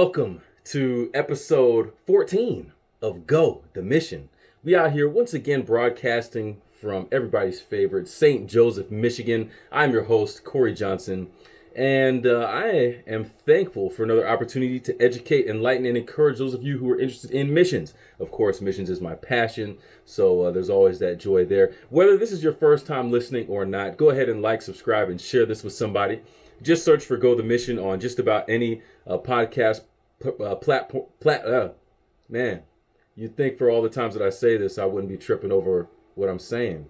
Welcome to episode 14 of Go the Mission. We out here once again broadcasting from everybody's favorite St. Joseph, Michigan. I'm your host, Corey Johnson, and I am thankful for another opportunity to educate, enlighten, and encourage those of you who are interested in missions. Of course, missions is my passion, so there's always that joy there. Whether this is your first time listening or not, go ahead and like, subscribe, and share this with somebody. Just search for Go the Mission on just about any podcast platform. Man, you'd think for all the times that I say this, I wouldn't be tripping over what I'm saying.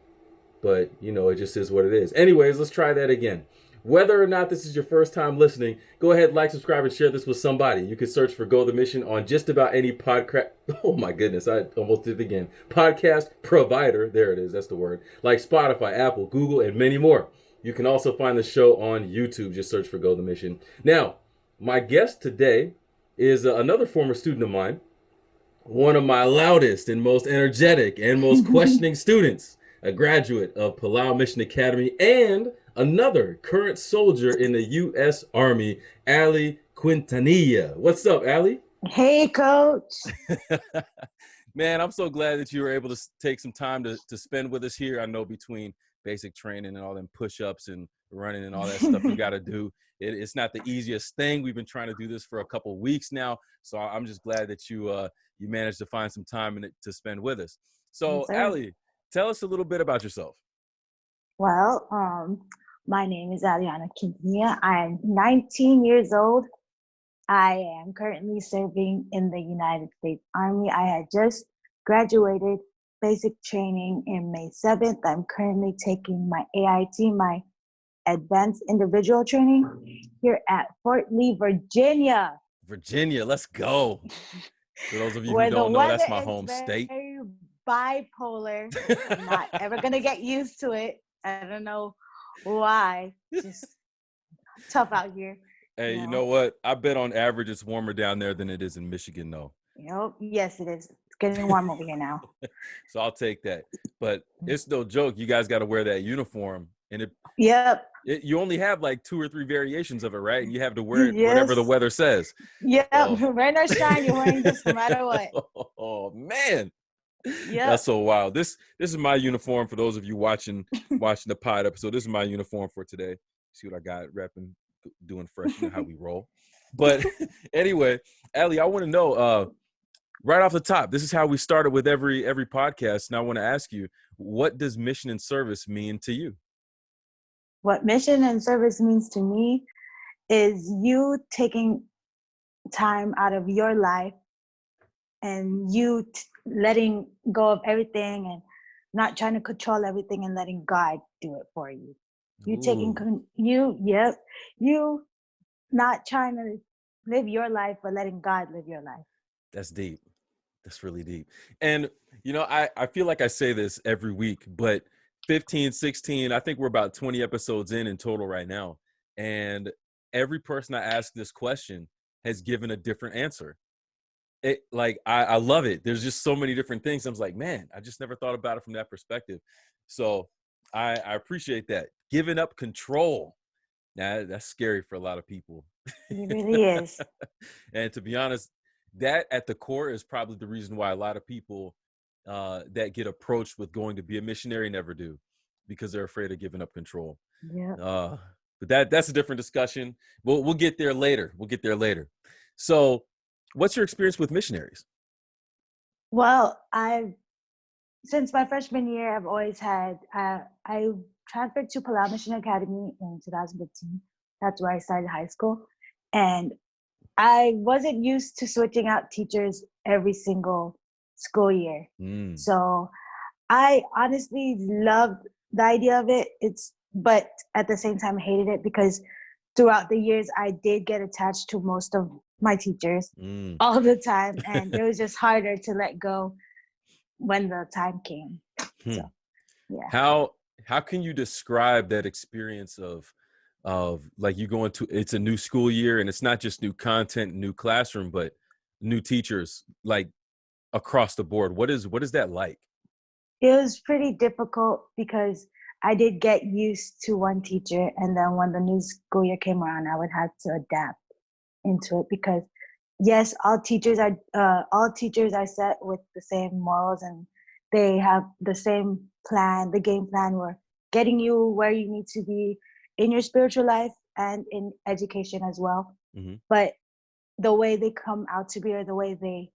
But, it just is what it is. Anyways, let's try that again. Whether or not this is your first time listening, go ahead, like, subscribe, and share this with somebody. You can search for Go the Mission on just about any podcast. Oh my goodness, I almost did it again. Podcast provider. There it is. That's the word. Like Spotify, Apple, Google, and many more. You can also find the show on YouTube. Just search for Go the Mission. Now, my guest today is another former student of mine, one of my loudest and most energetic and most questioning students, a graduate of Palau Mission Academy, and another current soldier in the U.S. Army, Ali Quintanilla. What's up, Ali? Hey, Coach. Man, I'm so glad that you were able to take some time to spend with us here. I know between basic training and all them push-ups and running and all that stuff you got to do, it's not the easiest thing. We've been trying to do this for a couple of weeks now, so I'm just glad that you managed to find some time to spend with us. So, Yes, Ali, tell us a little bit about yourself. Well, my name is Alianna Quintanilla. I am 19 years old. I am currently serving in the United States Army. I had just graduated basic training in May 7th. I'm currently taking my AIT, my advanced individual training, here at Fort Lee, Virginia. Virginia, let's go. For those of you who Where the don't know, weather that's my is home state. very bipolar. I'm not ever gonna get used to it. I don't know why. Just tough out here. Hey, you know what? I bet on average it's warmer down there than it is in Michigan, though. Yes, it is. It's getting warm over here now. So I'll take that. But it's no joke. You guys got to wear that uniform. And Yep. you only have like 2 or 3 variations of it, right? You have to wear it whatever the weather says. Yep. So. Rain or shine, you're wearing this no matter what. Oh, man. Yeah. That's so wild. This is my uniform for those of you watching the pod episode. This is my uniform for today. See what I got repping, doing fresh, how we roll. But anyway, Ali, I want to know right off the top, this is how we started with every podcast. And I want to ask you, what does mission and service mean to you? What mission and service means to me is you taking time out of your life and you letting go of everything and not trying to control everything and letting God do it for you. You you not trying to live your life, but letting God live your life. That's deep. That's really deep. And, I feel like I say this every week, but 15, 16, I think we're about 20 episodes in total right now. And every person I ask this question has given a different answer. I love it. There's just so many different things. I was like, man, I just never thought about it from that perspective. So I appreciate that. Giving up control. Now, that's scary for a lot of people. It really is. And to be honest, that at the core is probably the reason why a lot of people that get approached with going to be a missionary never do, because they're afraid of giving up control. Yeah. But that's a different discussion. We'll get there later. So what's your experience with missionaries? Well, since my freshman year, I've always had, I transferred to Palau Mission Academy in 2015. That's where I started high school. And I wasn't used to switching out teachers every single school year. So I honestly loved the idea of it. But at the same time, hated it because throughout the years, I did get attached to most of my teachers all the time. And it was just harder to let go when the time came. So, yeah. How can you describe that experience of like you going to, it's a new school year and it's not just new content, new classroom, but new teachers like across the board? What is that like? It was pretty difficult because I did get used to one teacher, and then when the new school year came around, I would have to adapt into it because yes, all teachers are set with the same morals, and they have the same plan, the game plan, where getting you where you need to be in your spiritual life and in education as well. Mm-hmm. But the way they come out to be, or the way they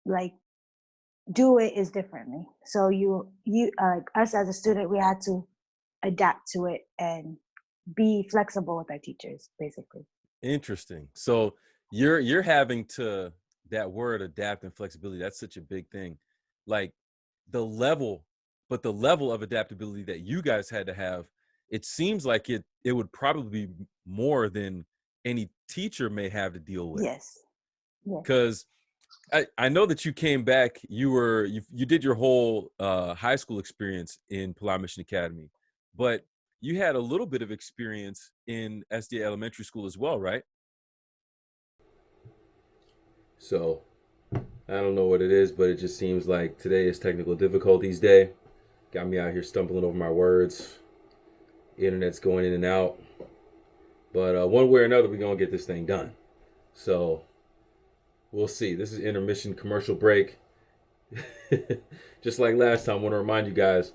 like do it, is differently. So you us as a student, we had to adapt to it and be flexible with our teachers, basically. Interesting. So you're having to, that word adapt and flexibility, that's such a big thing. Like the level, but the level of adaptability that you guys had to have, it seems like it would probably be more than any teacher may have to deal with. Yes. Yes. Because I know that you came back, you did your whole high school experience in Palau Mission Academy, but you had a little bit of experience in SDA elementary school as well, right? So I don't know what it is, but it just seems like today is technical difficulties day. Got me out here stumbling over my words. Internet's going in and out. But one way or another, we're going to get this thing done. So we'll see. This is intermission commercial break. Just like last time, I want to remind you guys,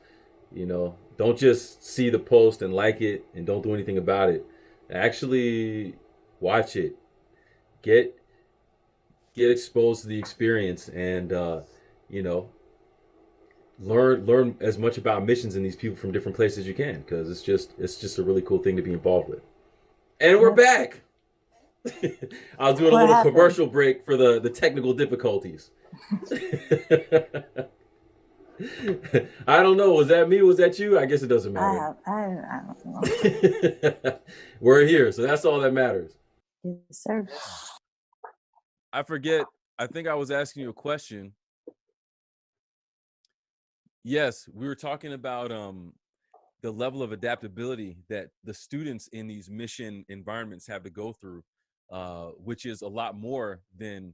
don't just see the post and like it and don't do anything about it. Actually watch it. Get exposed to the experience and learn as much about missions and these people from different places as you can, because it's just a really cool thing to be involved with. And we're back. I was doing a little commercial break for the technical difficulties. I don't know. Was that me? Was that you? I guess it doesn't matter. I don't know. We're here, so that's all that matters. Yes, sir. I forget. I think I was asking you a question. Yes, we were talking about the level of adaptability that the students in these mission environments have to go through, which is a lot more than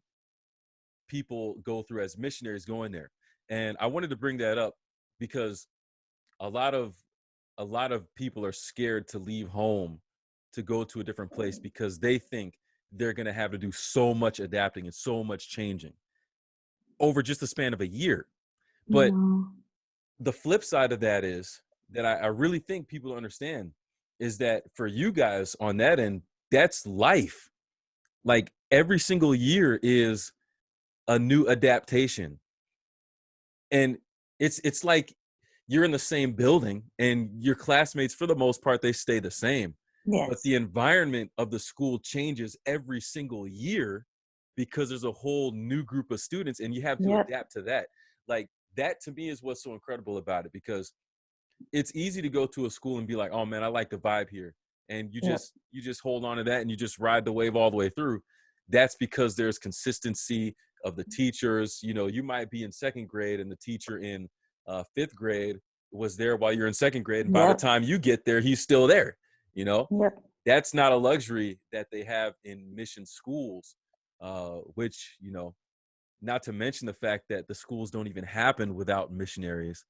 people go through as missionaries going there. And I wanted to bring that up because a lot of people are scared to leave home to go to a different place because they think they're going to have to do so much adapting and so much changing over just the span of a year. But the flip side of that is that I really think people understand is that for you guys on that end, that's life. Like every single year is a new adaptation. And it's like you're in the same building and your classmates, for the most part, they stay the same. Yes. But the environment of the school changes every single year because there's a whole new group of students and you have to adapt to that. Like that to me is what's so incredible about it, because it's easy to go to a school and be like, oh man, I like the vibe here. And you just hold on to that and you just ride the wave all the way through. That's because there's consistency of the teachers. You might be in second grade and the teacher in fifth grade was there while you're in second grade. And by the time you get there, he's still there. That's not a luxury that they have in mission schools, which, not to mention the fact that the schools don't even happen without missionaries.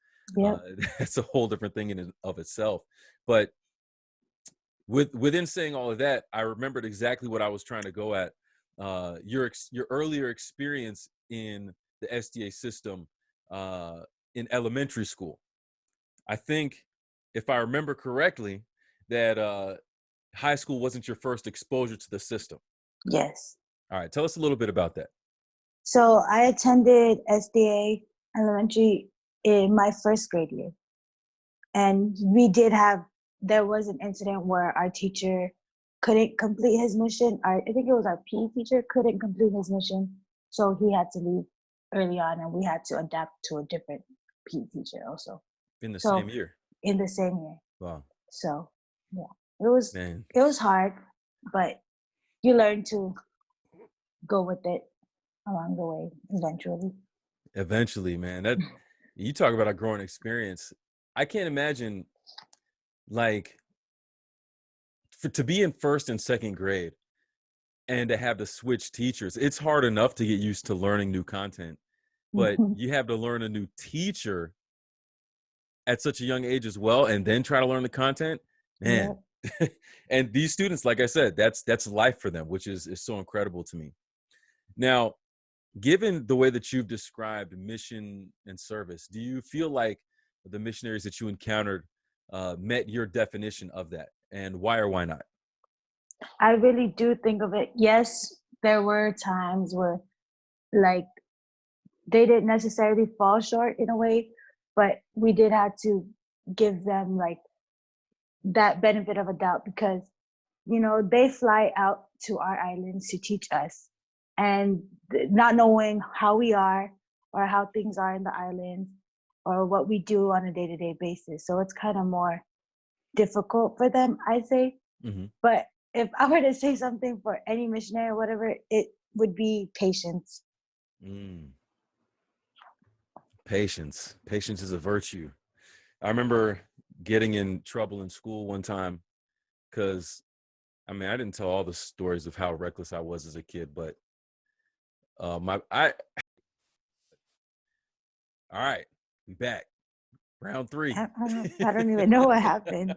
That's a whole different thing in and of itself. But within saying all of that, I remembered exactly what I was trying to go at. Your earlier experience in the SDA system in elementary school. I think, if I remember correctly, that high school wasn't your first exposure to the system. Yes. All right, tell us a little bit about that. So I attended SDA elementary in my first grade year. And there was an incident where our teacher couldn't complete his mission. I think it was our PE teacher couldn't complete his mission. So he had to leave early on and we had to adapt to a different PE teacher also. In the same year? In the same year. Wow. So, yeah, it was hard, but you learn to go with it along the way eventually. Eventually, man. That you talk about a growing experience. I can't imagine, like, to be in first and second grade and to have to switch teachers. It's hard enough to get used to learning new content, but you have to learn a new teacher at such a young age as well, and then try to learn the content, man. And these students, like I said, that's life for them, which is so incredible to me. Now, given the way that you've described mission and service, do you feel like the missionaries that you encountered met your definition of that? And why or why not? I really do think of it. Yes, there were times where like they didn't necessarily fall short in a way, but we did have to give them like that benefit of a doubt because they fly out to our islands to teach us, and not knowing how we are or how things are in the islands or what we do on a day-to-day basis, so it's kind of more difficult for them, I say. Hmm. But if I were to say something for any missionary or whatever, it would be patience. Mm. Patience. Patience is a virtue. I remember getting in trouble in school one time because, I mean, I didn't tell all the stories of how reckless I was as a kid, but all right, we back. Round three. I don't even know what happened.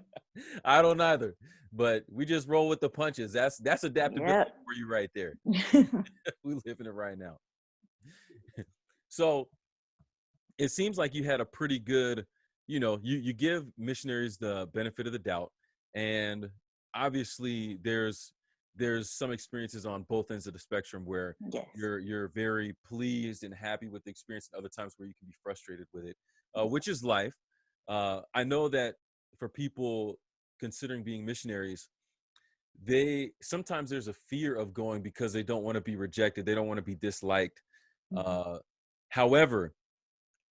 I don't either, but we just roll with the punches. That's adaptability Yep. for you right there. We live in it right now. So it seems like you had a pretty good, you give missionaries the benefit of the doubt, and obviously there's some experiences on both ends of the spectrum where Yes. you're very pleased and happy with the experience, and other times where you can be frustrated with it, which is life. I know that for people considering being missionaries, they sometimes there's a fear of going because they don't want to be rejected, they don't want to be disliked. Mhm. uh, However,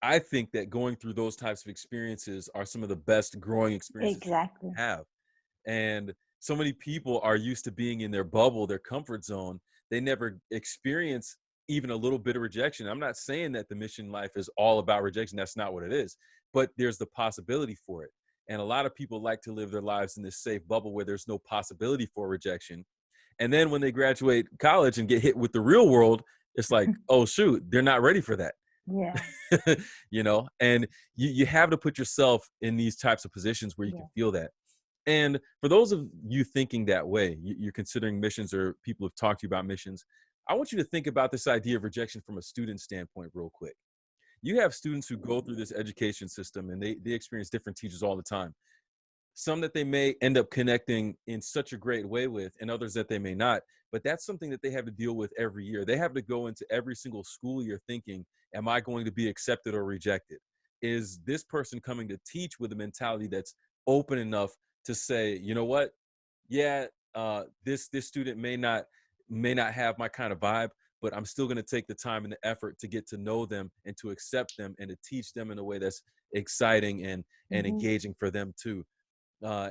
I think that going through those types of experiences are some of the best growing experiences you Exactly. can have. And so many people are used to being in their bubble, their comfort zone. They never experience even a little bit of rejection. I'm not saying that the mission life is all about rejection. That's not what it is. But there's the possibility for it. And a lot of people like to live their lives in this safe bubble where there's no possibility for rejection. And then when they graduate college and get hit with the real world, it's like, oh, shoot, they're not ready for that. Yeah. And you have to put yourself in these types of positions where you can Yeah. feel that. And for those of you thinking that way, you're considering missions or people have talked to you about missions, I want you to think about this idea of rejection from a student standpoint real quick. You have students who go through this education system and they experience different teachers all the time. Some that they may end up connecting in such a great way with, and others that they may not. But that's something that they have to deal with every year. They have to go into every single school year thinking, am I going to be accepted or rejected? Is this person coming to teach with a mentality that's open enough to say, you know what? Yeah, this student may not have my kind of vibe, but I'm still going to take the time and the effort to get to know them and to accept them and to teach them in a way that's exciting and Hmm. engaging for them too.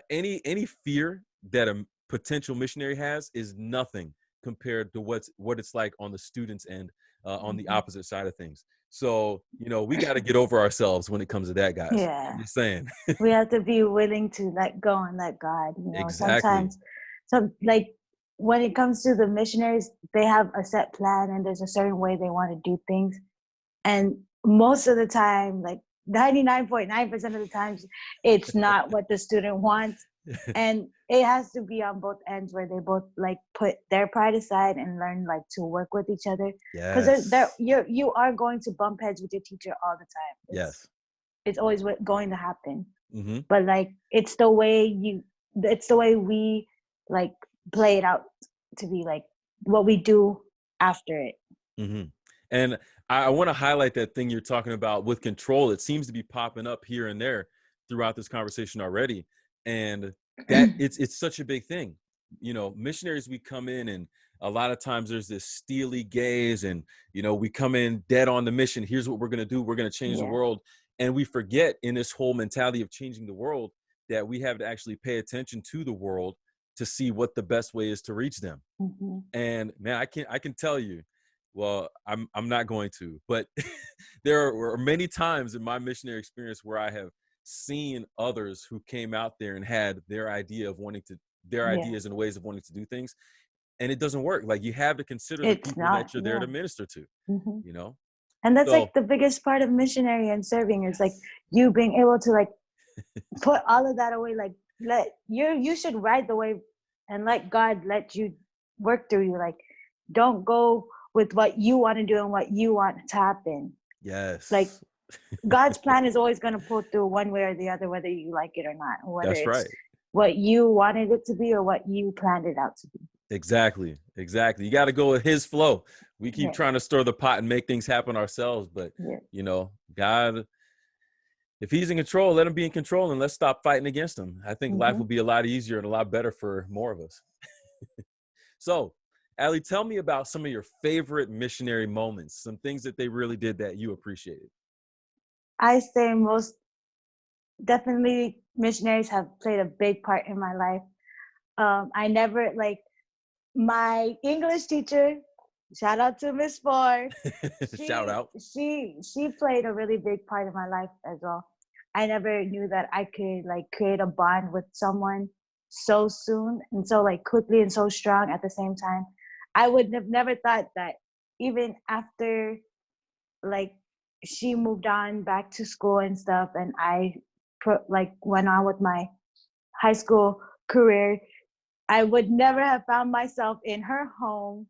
Any fear that a potential missionary has is nothing compared to what it's like on the student's end, on the Hmm. opposite side of things. So we got to get over ourselves when it comes to that, guys. Yeah. I'm just saying. We have to be willing to let go and let God. Exactly. Sometimes, like when it comes to the missionaries, they have a set plan and there's a certain way they want to do things. And most of the time, like 99.9% of the times, it's not what the student wants. And it has to be on both ends where they both like put their pride aside and learn like to work with each other. Because Yes. you are going to bump heads with your teacher all the time. Yes. It's always going to happen. Hmm. But like it's the way we like play it out to be like what we do after it. Hmm. And I want to highlight that thing you're talking about with control. It seems to be popping up here and there throughout this conversation already. And that it's such a big thing. Missionaries, we come in and a lot of times there's this steely gaze and, we come in dead on the mission. Here's what we're going to do. We're going to change the Yeah. world. And we forget in this whole mentality of changing the world that we have to actually pay attention to the world to see what the best way is to reach them. Hmm. And man, I can tell you, well, I'm not going to, but there are many times in my missionary experience where I have seen others who came out there and had their Yeah. ideas and ways of wanting to do things, and it doesn't work. Like, you have to consider the It's people not. that you're there Yeah. to minister to, Hmm. you know? And that's So like the biggest part of missionary and serving is like yes. you being able to like put all of that away. Like you should ride the wave and let God let you work through you. Like don't go with what you want to do and what you want to happen. Yes. Like God's plan is always going to pull through one way or the other, whether you like it or not, or whether That's it's right. what you wanted it to be or what you planned it out to be. Exactly. You got to go with his flow. We keep Yeah. trying to stir the pot and make things happen ourselves, but Yeah. you know, God, if he's in control, let him be in control, and let's stop fighting against him. I think life will be a lot easier and a lot better for more of us. So, Ali, tell me about some of your favorite missionary moments, some things that they really did that you appreciated. I say most definitely missionaries have played a big part in my life. I never like my English teacher, shout out to Miss Ford. Shout out. She played a really big part in my life as well. I never knew that I could like create a bond with someone so soon and so like quickly and so strong at the same time. I would have never thought that even after like she moved on back to school and stuff, and I like went on with my high school career, I would never have found myself in her home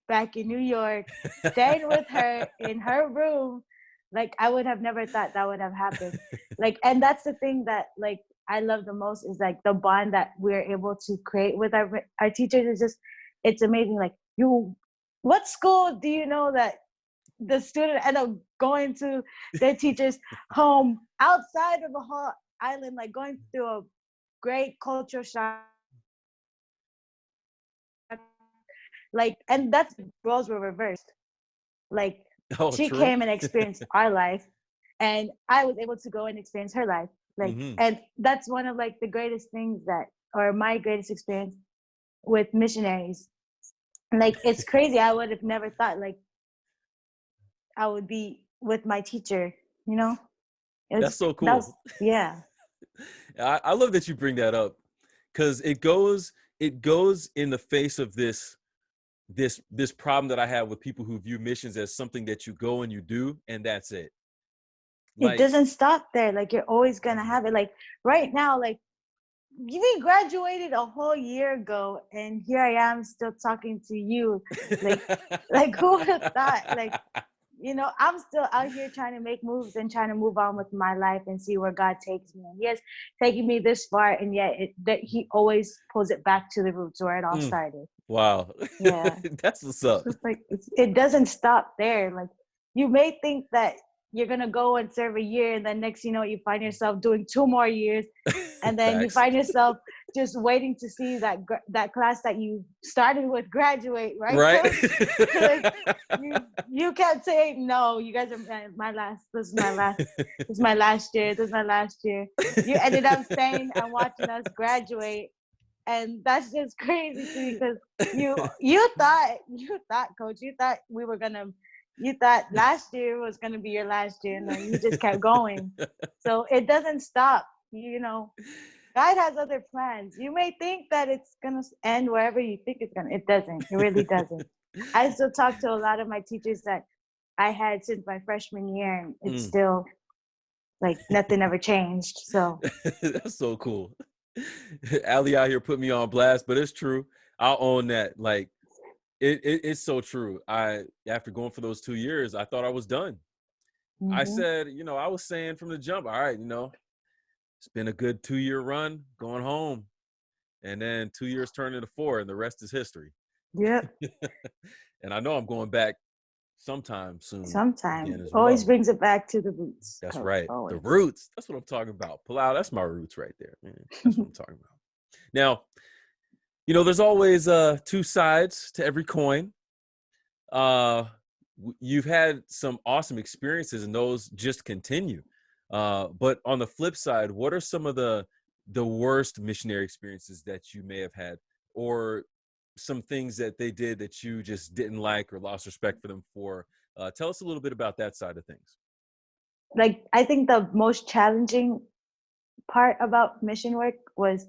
back in New York, staying with her in her room. Like I would have never thought that would have happened. Like, and that's the thing that like I love the most is like the bond that we're able to create with our teachers is just, it's amazing. Like what school do you know that the student end up going to their teacher's home outside of a whole island, like going through a great culture shock. Like, and that's roles were reversed. Like Oh, she true. came and experienced our life, and I was able to go and experience her life. Like, and that's one of like the greatest things that, or my greatest experience with missionaries. Like, it's crazy. I would have never thought like I would be with my teacher. You know, That's so that was cool. yeah. I love that you bring that up, because it goes in the face of this problem that I have with people who view missions as something that you go and you do and that's it. It Like, doesn't stop there. Like you're always gonna have it. Like right now, like we graduated a whole year ago, and here I am still talking to you. Like who would have thought? Like, you know, I'm still out here trying to make moves and trying to move on with my life and see where God takes me. And he has taken me this far, and yet that he always pulls it back to the roots where it all started. Wow. Yeah. That's what's up. So it's like it doesn't stop there. Like you may think that you're gonna go and serve a year, and then next you know you find yourself doing 2 more years, and then you Facts. find yourself just waiting to see that class that you started with graduate, right? Right. Like you can't say no. You guys are my last. This is my last. This is my last year. This is my last year. You ended up staying and watching us graduate, and that's just crazy to me because you thought coach, you thought we were gonna, you thought last year was gonna be your last year, and then you just kept going. So it doesn't stop. You know, God has other plans. You may think that it's gonna end wherever you think it's gonna. It doesn't. It really doesn't. I still talk to a lot of my teachers that I had since my freshman year, and it's still like nothing ever changed. So that's so cool. Ali out here put me on blast, but it's true. I'll own that. Like it's so true. After going for those 2 years, I thought I was done. I said, you know, I was saying from the jump, all right, you know, it's been a good 2-year run going home. And then 2 years turned into 4, and the rest is history. yep. And I know I'm going back sometime soon Sometimes again as always well. brings it back to the roots. That's Coach, right. always. The roots. That's what I'm talking about. Palau, that's my roots right there, man. That's what I'm talking about. Now, you know, there's always 2 sides to every coin. You've had some awesome experiences, and those just continue. But on the flip side, what are some of the worst missionary experiences that you may have had, or some things that they did that you just didn't like or lost respect for them for? Tell us a little bit about that side of things. Like, I think the most challenging part about mission work was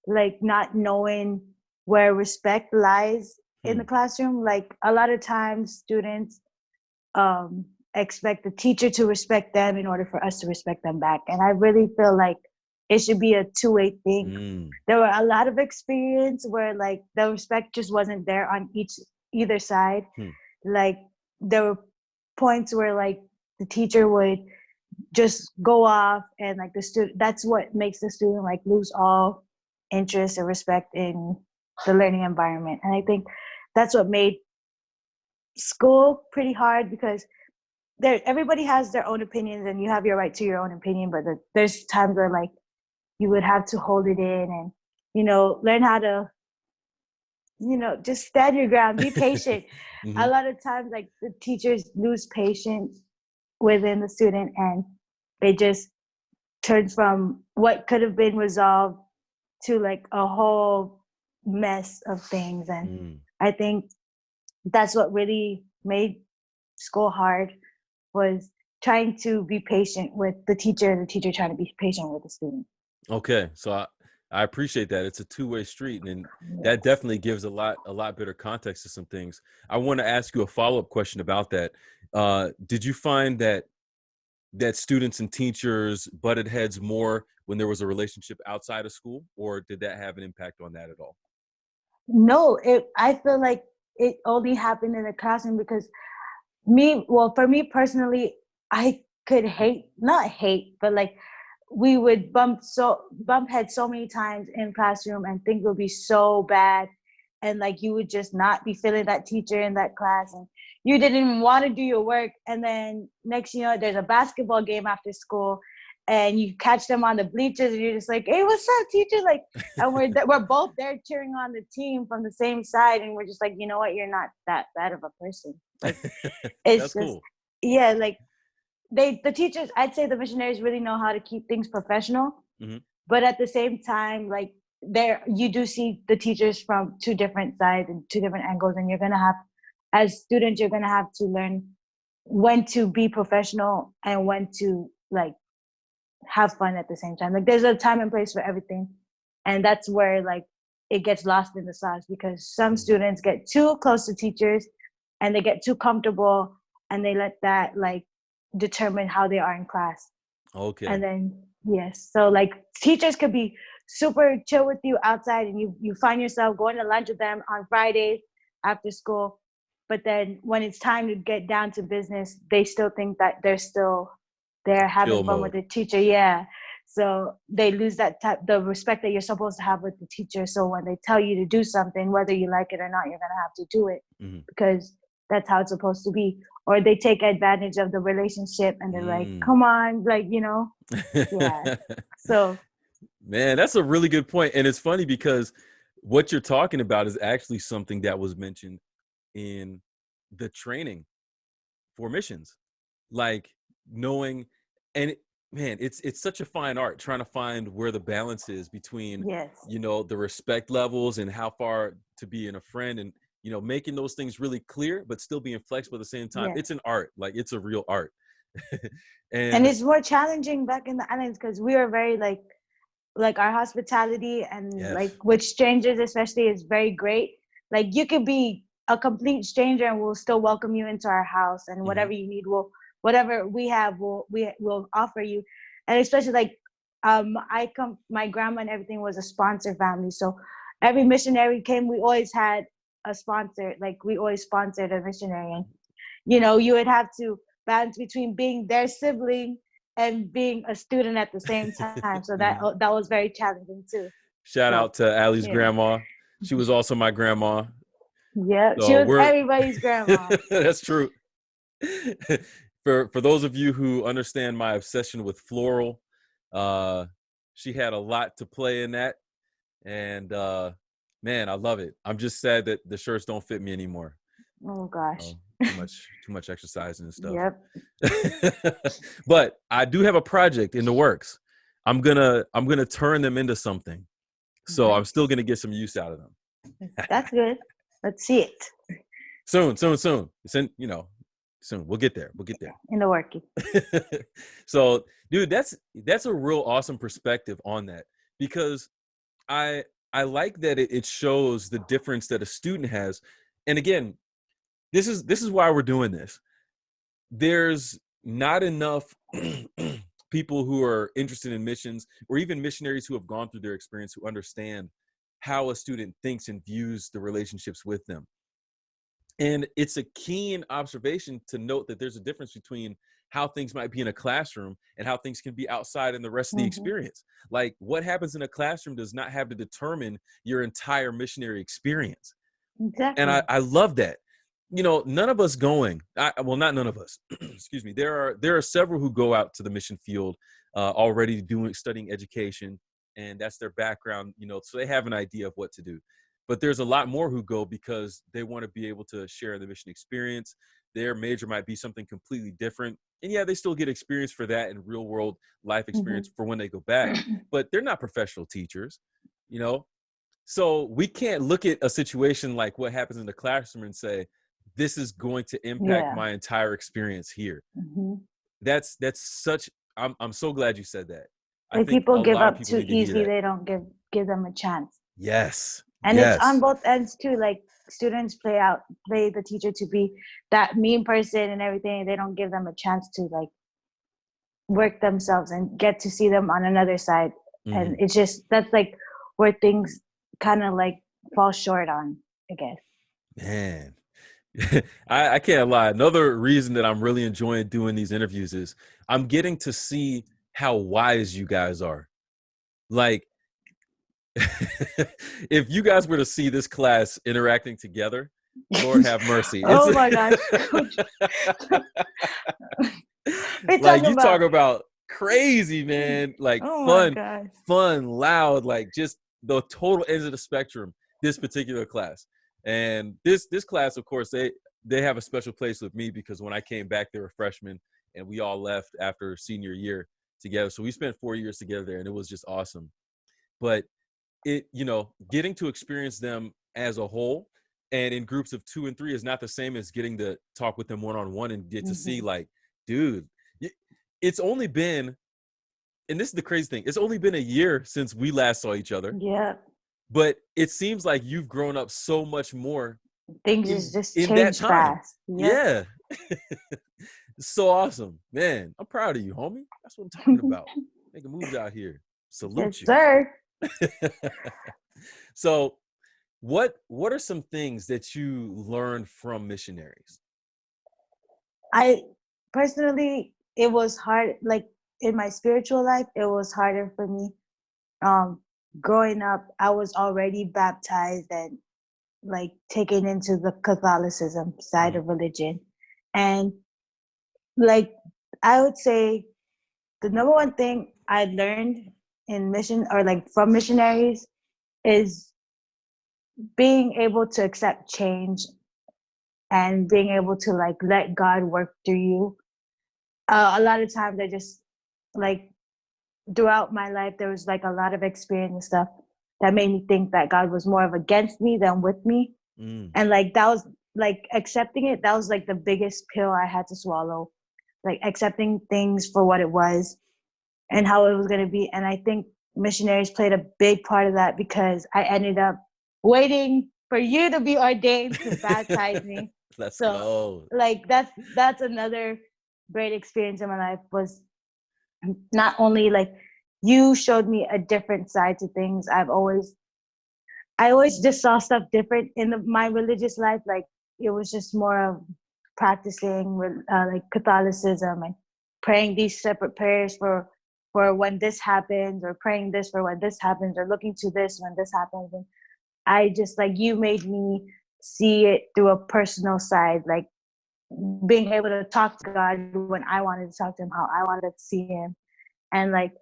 like not knowing where respect lies in the classroom. Like a lot of times students expect the teacher to respect them in order for us to respect them back. And I really feel like it should be a two-way thing. There were a lot of experience where like the respect just wasn't there on either side. like there were points where like the teacher would just go off, and like the student, that's what makes the student like lose all interest or respect in the learning environment. And I think that's what made school pretty hard, because everybody has their own opinions and you have your right to your own opinion, but there's times where like you would have to hold it in and, you know, learn how to, you know, just stand your ground, be patient. Mm-hmm. A lot of times like the teachers lose patience within the student, and they just turn from what could have been resolved to like a whole mess of things. And I think that's what really made school hard, was trying to be patient with the teacher and the teacher trying to be patient with the student. Okay, so I appreciate that. It's a two-way street, and Yes. that definitely gives a lot better context to some things. I want to ask you a follow-up question about that. Did you find that students and teachers butted heads more when there was a relationship outside of school, or did that have an impact on that at all? No, I feel like it only happened in the classroom, because for me personally, I could not hate, but like we would bump heads so many times in classroom, and things would be so bad, and like you would just not be feeling that teacher in that class, and you didn't even want to do your work. And then next, you know, there's a basketball game after school, and you catch them on the bleachers, and you're just like, "Hey, what's up, teacher?" Like, and we're both there cheering on the team from the same side, and we're just like, you know what, you're not that bad of a person. Like, it's That's just cool. yeah, like the teachers, I'd say the missionaries really know how to keep things professional. Mm-hmm. But at the same time, like you do see the teachers from two different sides and two different angles, and you're gonna have, as students, you're gonna have to learn when to be professional and when to like have fun at the same time. Like there's a time and place for everything, and that's where like it gets lost in the sauce, because some students get too close to teachers and they get too comfortable, and they let that like determine how they are in class. Okay. And then yes, so like teachers could be super chill with you outside, and you find yourself going to lunch with them on Fridays after school, but then when it's time to get down to business, they still think that they're having Chill fun mode. with the teacher. Yeah, so they lose the respect that you're supposed to have with the teacher. So when they tell you to do something, whether you like it or not, you're gonna have to do it, because that's how it's supposed to be. Or they take advantage of the relationship, and they're like, come on, like, you know. Yeah. So man, that's a really good point. And it's funny because what you're talking about is actually something that was mentioned in the training for missions. Like knowing, and man, it's such a fine art trying to find where the balance is between, yes, you know, the respect levels and how far to be in a friend, and, you know, making those things really clear, but still being flexible at the same time. yes. It's an art, like it's a real art. And And it's more challenging back in the islands, because we are very like our hospitality and yes. like with strangers especially is very great. Like you could be a complete stranger and we'll still welcome you into our house, and whatever you need, whatever we have, we'll offer you. And especially like my grandma and everything was a sponsor family, so every missionary came, we always had a sponsor. Like we always sponsored a missionary, and you know, you would have to balance between being their sibling and being a student at the same time. So that was very challenging too. Shout So out to Allie's yeah, grandma. She was also my grandma. yeah, she So was we're everybody's grandma. that's true. For those of you who understand my obsession with floral, she had a lot to play in that. And man, I love it. I'm just sad that the shirts don't fit me anymore. Oh gosh. Oh, too much exercising and stuff. Yep. But I do have a project in the works. I'm gonna turn them into something. So I'm still gonna get some use out of them. That's good. Let's see it Soon. It's in, you know, soon. We'll get there. in the working. So, dude, that's a real awesome perspective on that, because I like that it shows the difference that a student has. And again, this is why we're doing this. There's not enough people who are interested in missions, or even missionaries who have gone through their experience, who understand how a student thinks and views the relationships with them. And it's a keen observation to note that there's a difference between how things might be in a classroom and how things can be outside in the rest of the Hmm. experience. Like what happens in a classroom does not have to determine your entire missionary experience. And Exactly. I love that. You know, none of us going, well, not none of us, excuse me. There are several who go out to the mission field already studying education, and that's their background, you know, so they have an idea of what to do. But there's a lot more who go because they want to be able to share the mission experience. Their major might be something completely different. And yeah, they still get experience for that and real world life Hmm. experience for when they go back, but they're not professional teachers, you know? So we can't look at a situation like what happens in the classroom and say, this is going to impact Yeah. my entire experience here. Hmm. That's such, I'm so glad you said that. I Like think people a give lot of up people too need to hear easily. that. They don't give them a chance. Yes. And it's on Yes. both ends too. Like students play the teacher to be that mean person and everything. They don't give them a chance to like work themselves and get to see them on another side. And Hmm. it's just that's like where things kind of like fall short on, I guess. Man. I can't lie. Another reason that I'm really enjoying doing these interviews is I'm getting to see how wise you guys are. Like, if you guys were to see this class interacting together, Lord have mercy. It's Oh my gosh. We're like talking you talk about, about crazy, man. Like oh my fun, gosh. loud, like just the total ends of the spectrum. This particular class, and this class, of course, they have a special place with me because when I came back, they were freshmen, and we all left after senior year together. So we spent 4 years together there, and it was just awesome. But getting to experience them as a whole and in groups of 2 and 3 is not the same as getting to talk with them one-on-one and get to see, Hmm. like, dude, it's only been, and this is the crazy thing, it's only been a year since we last saw each other, Yeah. but it seems like you've grown up so much more Things is in just in that change time. fast. Yep. Yeah. It's so awesome, man. I'm proud of you, homie. That's what I'm talking about. Making moves out here. Salute Yes, you. sir. So what are some things that you learned from missionaries? I personally, it was hard. Like in my spiritual life, it was harder for me. Um, Growing up, I was already baptized and like taken into the Catholicism side Mhm. of religion, and like I would say the number one thing I learned in mission or like from missionaries is being able to accept change and being able to like let God work through you. A lot of times I just like throughout my life there was like a lot of experience and stuff that made me think that God was more of against me than with me. Mm. And like that was like accepting it, that was like the biggest pill I had to swallow. Like accepting things for what it was and how it was going to be. And I think missionaries played a big part of that because I ended up waiting for you to be ordained to baptize me. Let's So go. like that's another great experience in my life was not only like you showed me a different side to things. I always just saw stuff different in my religious life. Like it was just more of practicing like Catholicism and praying these separate prayers for when this happens, or praying this for when this happens, or looking to this when this happens. And I just like you made me see it through a personal side, like being able to talk to God when I wanted to talk to him, how I wanted to see him. And like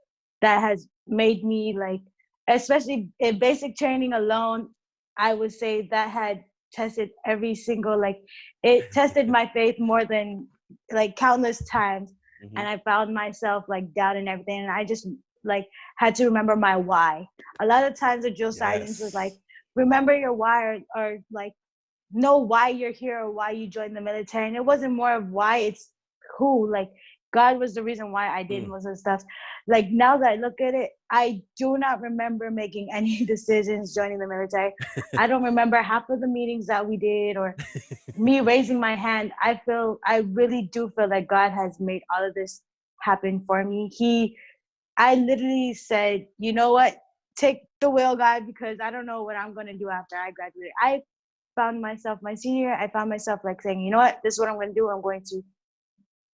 that has made me like, especially in basic training alone, I would say that had tested every single, like it tested my faith more than like countless times. Hmm. And I found myself like doubting everything, and I just like had to remember my why. A lot of times the drill sergeants was like, Yes. remember your why, or like know why you're here or why you joined the military. And it wasn't more of why, it's who. Like God was the reason why I did Mm. most of the stuff. Like now that I look at it, I do not remember making any decisions joining the military. I don't remember half of the meetings that we did or me raising my hand. I really do feel that God has made all of this happen for me. I literally said, you know what? Take the wheel, God, because I don't know what I'm going to do after I graduate. found myself my senior year, I found myself like saying, you know what, this is what I'm going to do. I'm going to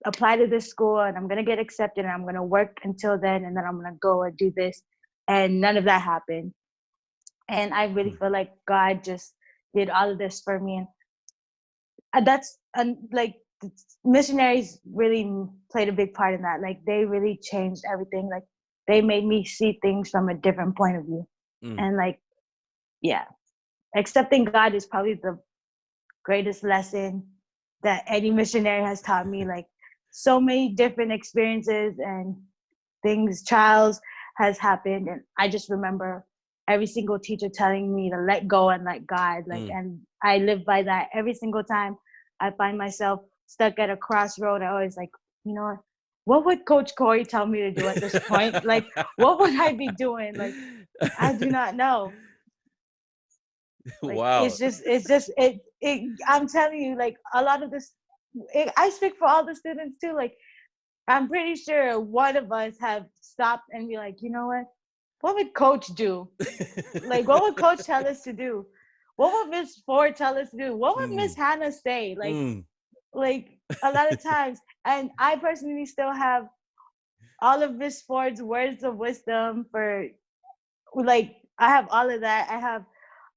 apply to this school and I'm going to get accepted and I'm going to work until then. And then I'm going to go and do this. And none of that happened. And I really feel like God just did all of this for me. And that's like missionaries really played a big part in that. Like they really changed everything. Like they made me see things from a different point of view. And like, yeah, accepting God is probably the greatest lesson that any missionary has taught me. Like so many different experiences and things, trials has happened. And I just remember every single teacher telling me to let go and let God. Like, and I live by that every single time I find myself stuck at a crossroad. I always like, you know what would Coach Corey tell me to do at this point? Like, what would I be doing? Like, I do not know. Like, Wow. I'm telling you, like a lot of this, I speak for all the students too. Like, I'm pretty sure one of us have stopped and be like, you know what would Coach do? Like, what would Coach tell us to do? What would Miss Ford tell us to do? What would Miss Hannah say? Like a lot of times, and I personally still have all of Miss Ford's words of wisdom for, like, I have all of that. I have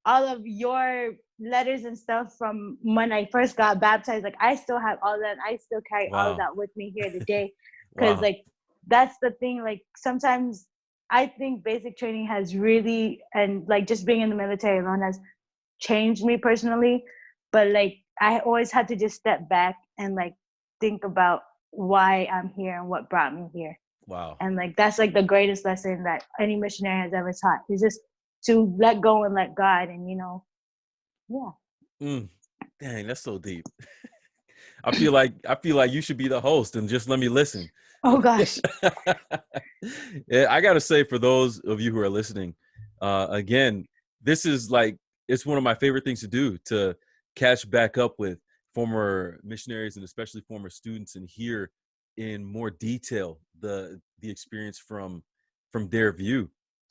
all of your letters and stuff from when I first got baptized. Like, I still have all that. I still carry all of that with me here today. Because, like, that's the thing. Like, sometimes I think basic training has really, and like just being in the military alone has changed me personally. But like, I always had to just step back and like think about why I'm here and what brought me here. Wow. And like, that's like the greatest lesson that any missionary has ever taught, is just to let go and let God. And, you know, Dang, that's so deep. I feel like you should be the host and just let me listen. Oh gosh. Yeah, I gotta say, for those of you who are listening, again, this is like, it's one of my favorite things to do, to catch back up with former missionaries and especially former students and hear in more detail the experience from their view.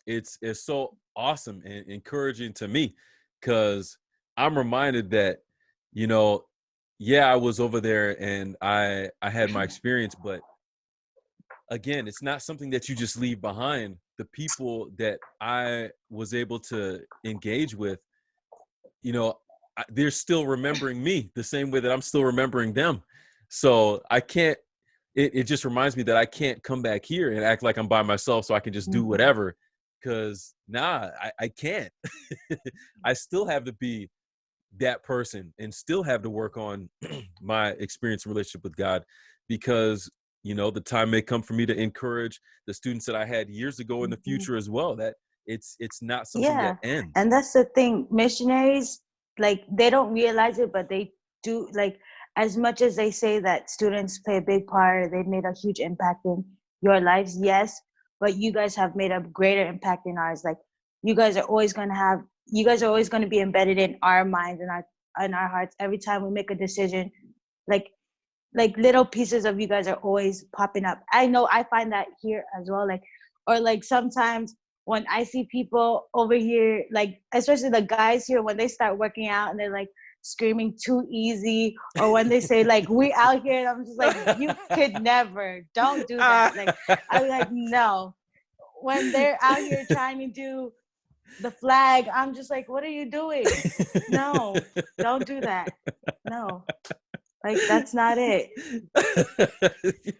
It's so awesome and encouraging to me, because I'm reminded that, you know, yeah, I was over there and I had my experience, but again, it's not something that you just leave behind. The people that I was able to engage with, you know, they're still remembering me the same way that I'm still remembering them. So I can't, it just reminds me that I can't come back here and act like I'm by myself so I can just do whatever, because I can't. I still have to be that person and still have to work on my experience and relationship with God, because, you know, the time may come for me to encourage the students that I had years ago in the future as well, that it's not something that ends. And that's the thing. Missionaries, like, they don't realize it, but they do. Like, as much as they say that students play a big part, they've made a huge impact in your lives, yes, but you guys have made a greater impact in ours. Like, you guys are always going to be embedded in our minds and our hearts every time we make a decision. Like little pieces of you guys are always popping up. I know I find that here as well. Like, or like sometimes when I see people over here, like especially the guys here, when they start working out and they're like screaming too easy, or when they say like we out here, and I'm just like, you could never, don't do that. Like, I'm like, no. When they're out here trying to do the flag, I'm just like, what are you doing? No, don't do that. No. Like, that's not it.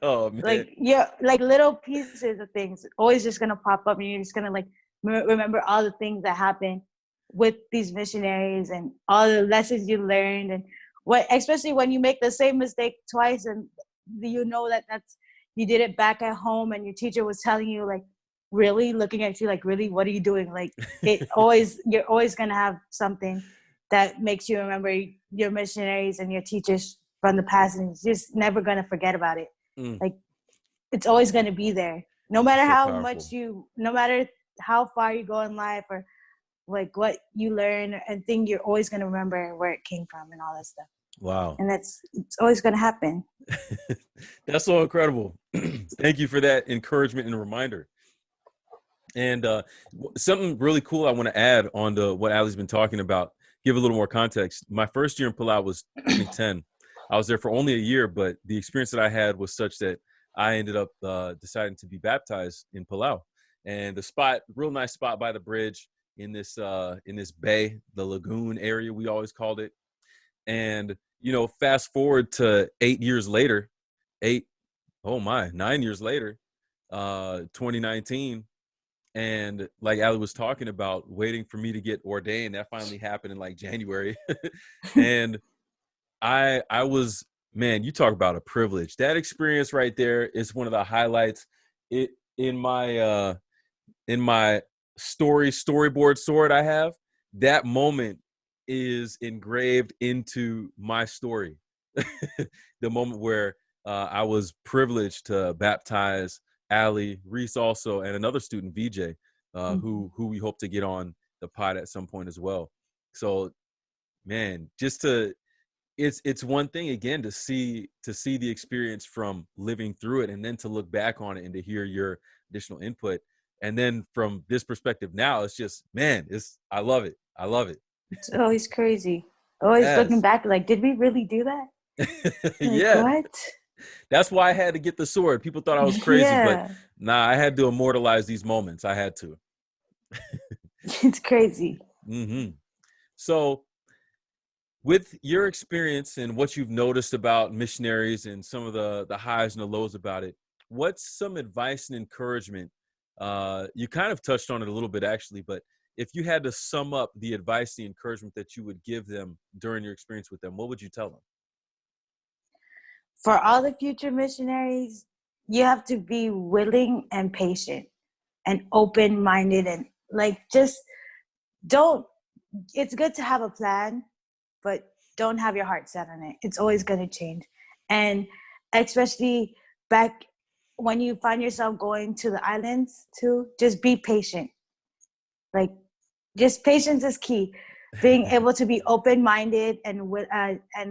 Oh man. Like, yeah, like little pieces of things always just gonna pop up, and you're just gonna like remember all the things that happened with these missionaries and all the lessons you learned, and what, especially when you make the same mistake twice, and you know that's you did it back at home, and your teacher was telling you like, really looking at you like, really, what are you doing? Like, you're always gonna have something that makes you remember your missionaries and your teachers from the past, and you're just never gonna forget about it. Like, it's always gonna be there, no matter So how powerful. no matter how far you go in life, or like what you learn and think, you're always gonna remember where it came from and all that stuff. Wow. And it's always gonna happen. That's so incredible. Thank you for that encouragement and reminder. And something really cool I want to add on to what Allie's been talking about give a little more context. My first year in Palau was 2010. I was there for only a year, but the experience that I had was such that I ended up deciding to be baptized in Palau. And the spot, real nice spot by the bridge in this bay, the lagoon area, we always called it. And, fast forward to 8 years later, 9 years later, 2019. And like Ali was talking about, waiting for me to get ordained, that finally happened in like January. And I was, man, you talk about a privilege. That experience right there is one of the highlights. It in my storyboard sword I have, that moment is engraved into my story. The moment where I was privileged to baptize Ali, Reese also, and another student, VJ, who we hope to get on the pod at some point as well. So, man, it's one thing again to see the experience from living through it, and then to look back on it and to hear your additional input. And then from this perspective now, it's just, man, I love it. It's always crazy. Always looking Yes. back, like, did we really do that? Like, Yeah. what? That's why I had to get the sword. People thought I was crazy, but Yeah. nah, I had to immortalize these moments. I had to. It's crazy. So, with your experience and what you've noticed about missionaries and some of the highs and the lows about it, what's some advice and encouragement? You kind of touched on it a little bit, actually, but if you had to sum up the advice, the encouragement that you would give them during your experience with them, what would you tell them? For all the future missionaries, you have to be willing and patient and open-minded, and like, just don't, it's good to have a plan, but don't have your heart set on it. It's always going to change. And especially back when you find yourself going to the islands too, just be patient. Like, just patience is key. Being able to be open-minded and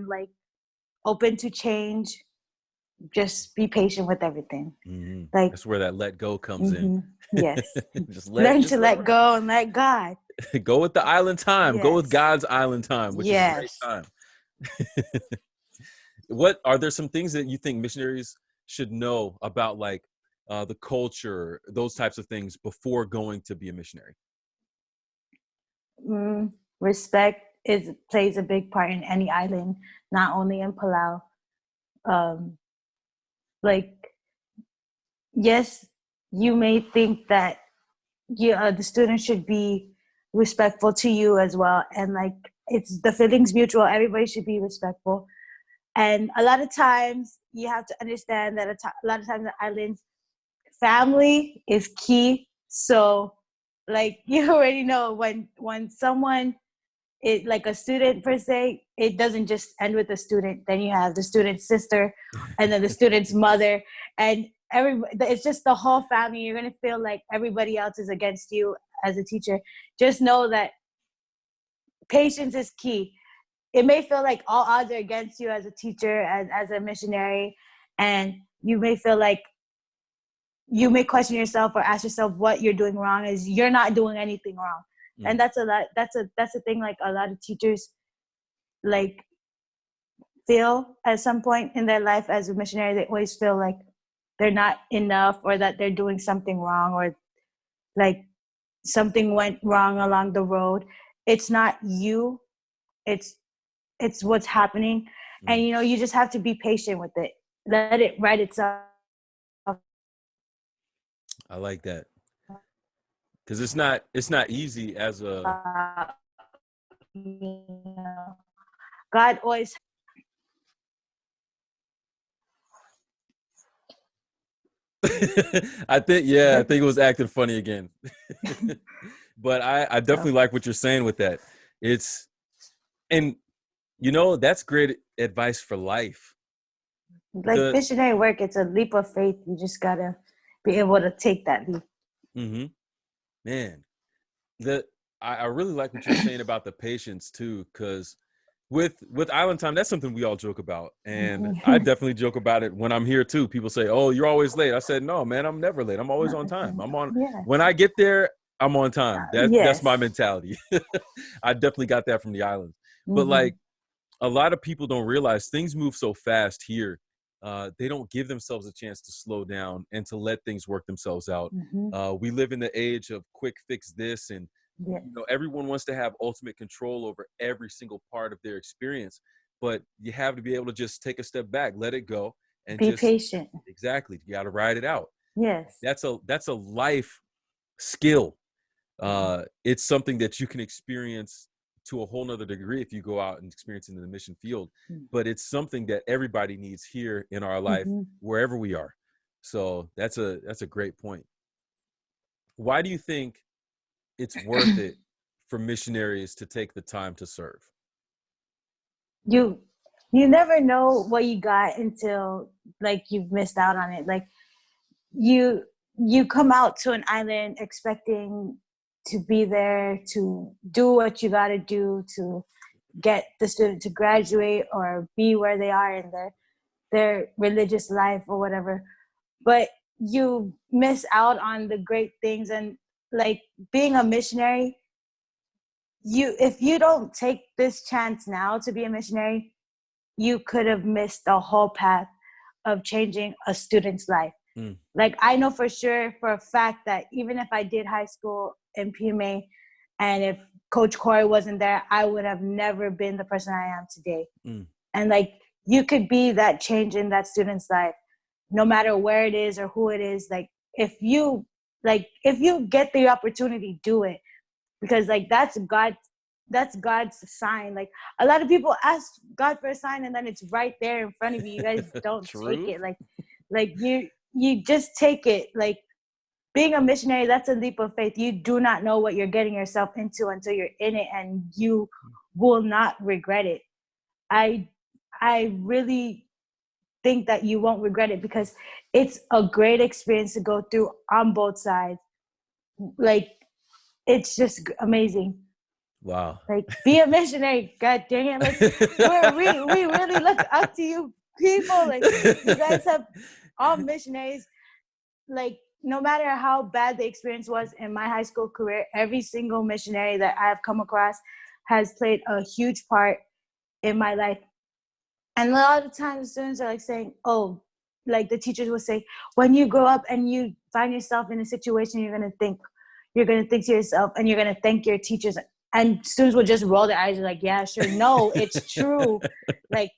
like open to change. Just be patient with everything. Like, that's where that let go comes in. Yes. just Learn to let go and let God. Go with the island time. Go with Yes. God's island time, which is great Yes. time. What are there some things that you think missionaries should know about, like the culture, those types of things, before going to be a missionary? Respect plays a big part in any island, not only in Palau. Like, yes, you may think that the student should be respectful to you as well, and like, it's the feeling's mutual. Everybody should be respectful, and a lot of times you have to understand that a lot of times the islands, family is key. So, like, you already know when someone, it like a student per se, it doesn't just end with the student. Then you have the student's sister, and then the student's mother, and it's just the whole family. You're gonna feel like everybody else is against you as a teacher. Just know that patience is key. It may feel like all odds are against you as a teacher, as a missionary, and you may feel like you may question yourself or ask yourself what you're doing wrong. Is you're not doing anything wrong. And that's a thing, like, a lot of teachers like feel at some point in their life as a missionary. They always feel like they're not enough, or that they're doing something wrong, or like something went wrong along the road. It's not you, it's what's happening. And you just have to be patient with it. Let it write itself. I like that, because it's not easy as a God always. I think it was acting funny again. But I definitely like what you're saying with that. And that's great advice for life. Like, missionary work, it's a leap of faith. You just gotta be able to take that leap. Man, I really like what you're saying about the patience too, because with island time, that's something we all joke about, and I definitely joke about it when I'm here too. People say, "Oh, you're always late." I said, "No, man, I'm never late. I'm always on time. I'm on when I get there. I'm on time. That's my Yes. mentality. I definitely got that from the islands. But Mm-hmm. like a lot of people don't realize things move so fast here. They don't give themselves a chance to slow down and to let things work themselves out. Mm-hmm. We live in the age of quick fix this, and Yes. everyone wants to have ultimate control over every single part of their experience. But you have to be able to just take a step back, let it go, and Be just patient. exactly. You got to ride it out. Yes. That's a life skill. It's something that you can experience to a whole nother degree if you go out and experience it in the mission field. But it's something that everybody needs here in our life, Mm-hmm. wherever we are. So that's a great point. Why do you think it's worth it for missionaries to take the time to serve? You never know what you got until like you've missed out on it. Like you you come out to an island expecting to be there to do what you got to do to get the student to graduate or be where they are in their religious life or whatever, but you miss out on the great things. And like being a missionary, you if you don't take this chance now to be a missionary, you could have missed the whole path of changing a student's life. Mm, Like I know for sure, for a fact, that even if I did high school in PMA and if Coach Corey wasn't there, I would have never been the person I am today. mm, And like you could be that change in that student's life, no matter where it is or who it is. If you get the opportunity, do it, because like that's God's sign. Like a lot of people ask God for a sign and then it's right there in front of you. You guys don't take true. it. Like you just take it. Like being a missionary, that's a leap of faith. You do not know what you're getting yourself into until you're in it, and you will not regret it. I I really think that you won't regret it, because it's a great experience to go through on both sides. Like it's just amazing. Wow. Like be a missionary, god dang it. Like we really look up to you people. Like you guys have all missionaries. Like no matter how bad the experience was in my high school career, every single missionary that I've come across has played a huge part in my life. And a lot of times students are like saying, oh, like the teachers will say, when you grow up and you find yourself in a situation, you're gonna think to yourself and you're gonna thank your teachers. And students will just roll their eyes and like, yeah, sure. No, it's true. Like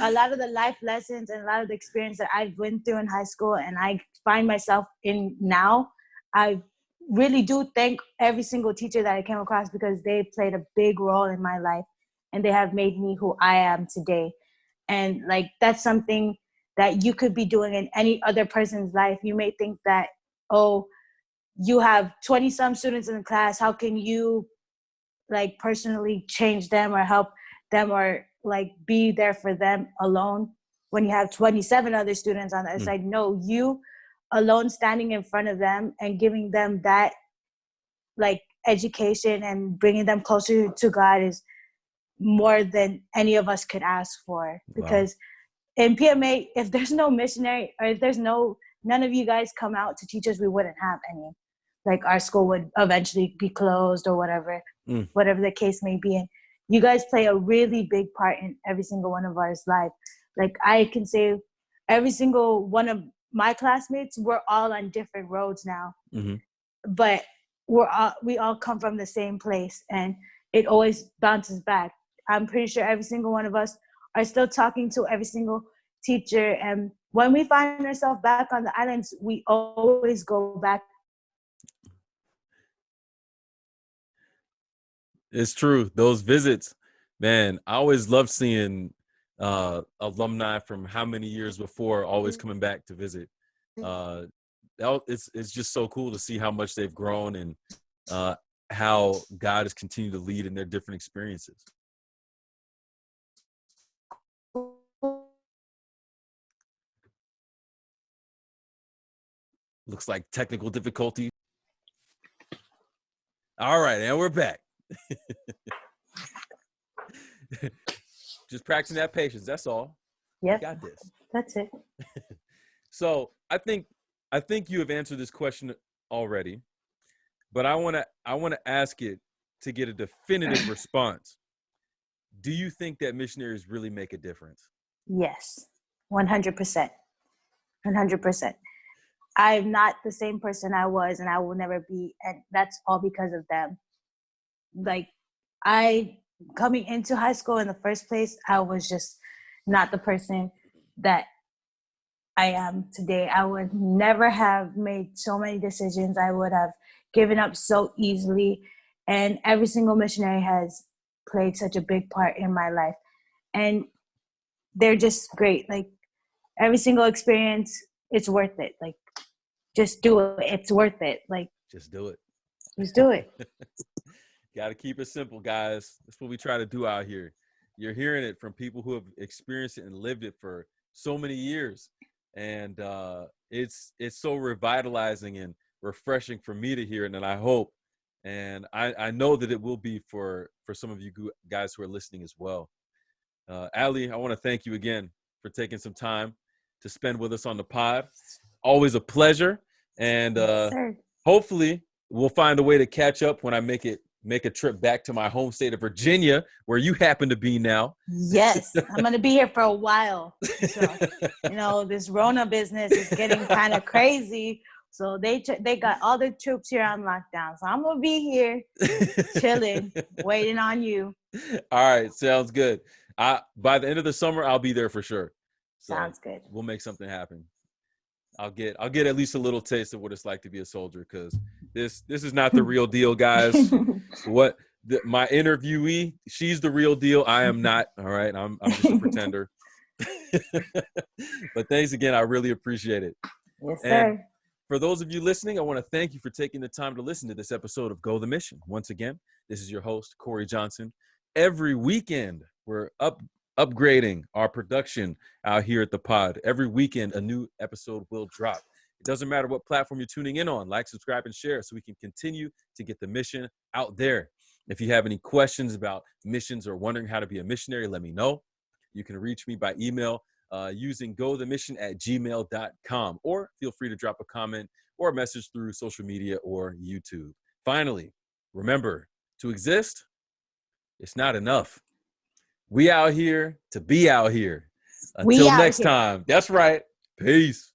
a lot of the life lessons and a lot of the experience that I've went through in high school and I find myself in now, I really do thank every single teacher that I came across, because they played a big role in my life and they have made me who I am today. And like that's something that you could be doing in any other person's life. You may think that, oh, you have 20 some students in the class, how can you like personally change them or help them or like be there for them alone when you have 27 other students on the other Mm, side? No, you alone standing in front of them and giving them that like education and bringing them closer to God is more than any of us could ask for. wow. Because in PMA, if there's no missionary or if there's none of you guys come out to teach us, we wouldn't have any. Like our school would eventually be closed or Mm, whatever the case may be. And you guys play a really big part in every single one of our life. Like I can say every single one of my classmates, we're all on different roads now, mm-hmm. but we all come from the same place, and it always bounces back. I'm pretty sure every single one of us are still talking to every single teacher, and when we find ourselves back on the islands, we always go back. It's true. Those visits, man, I always love seeing alumni from how many years before always coming back to visit. Uh, it's just so cool to see how much they've grown and uh, how God has continued to lead in their different experiences. Looks like technical difficulty. All right, and we're back. Just practicing that patience. That's all. You Yep, got this. that's it. So I think you have answered this question already. but I want to ask it to get a definitive response. Do you think that missionaries really make a difference? Yes, 100%. 100%. I'm not the same person I was, and I will never be. And that's all because of them. Like, coming into high school in the first place, I was just not the person that I am today. I would never have made so many decisions. I would have given up so easily. And every single missionary has played such a big part in my life. And they're just great. Like, every single experience, it's worth it. Like, just do it. It's worth it. Like, Just do it. just do it. Got to keep it simple, guys. That's what we try to do out here. You're hearing it from people who have experienced it and lived it for so many years. And it's so revitalizing and refreshing for me to hear it. And I hope, and I know that it will be for some of you guys who are listening as well. Ali, I want to thank you again for taking some time to spend with us on the pod. Always a pleasure. And Yes, hopefully we'll find a way to catch up when I make a trip back to my home state of Virginia, where you happen to be now. yes, I'm going to be here for a while. So, this Rona business is getting kind of crazy. So they got all the troops here on lockdown. So I'm going to be here chilling, waiting on you. All right. Sounds good. By the end of the summer, I'll be there for sure. So sounds good. We'll make something happen. I'll get at least a little taste of what it's like to be a soldier, because this is not the real deal, guys. My interviewee, she's the real deal. I am not. All right. I'm just a pretender. But thanks again. I really appreciate it. Yes, and sir. For those of you listening, I want to thank you for taking the time to listen to this episode of Go the Mission. Once again, this is your host, Corey Johnson. Every weekend, we're upgrading our production out here at the pod. Every weekend, a new episode will drop. It doesn't matter what platform you're tuning in on. Like, subscribe, and share so we can continue to get the mission out there. If you have any questions about missions or wondering how to be a missionary, let me know. You can reach me by email using gothemission@gmail.com, or feel free to drop a comment or a message through social media or YouTube. Finally, remember, to exist, it's not enough. We out here to be out here. Until next time. That's right. Peace.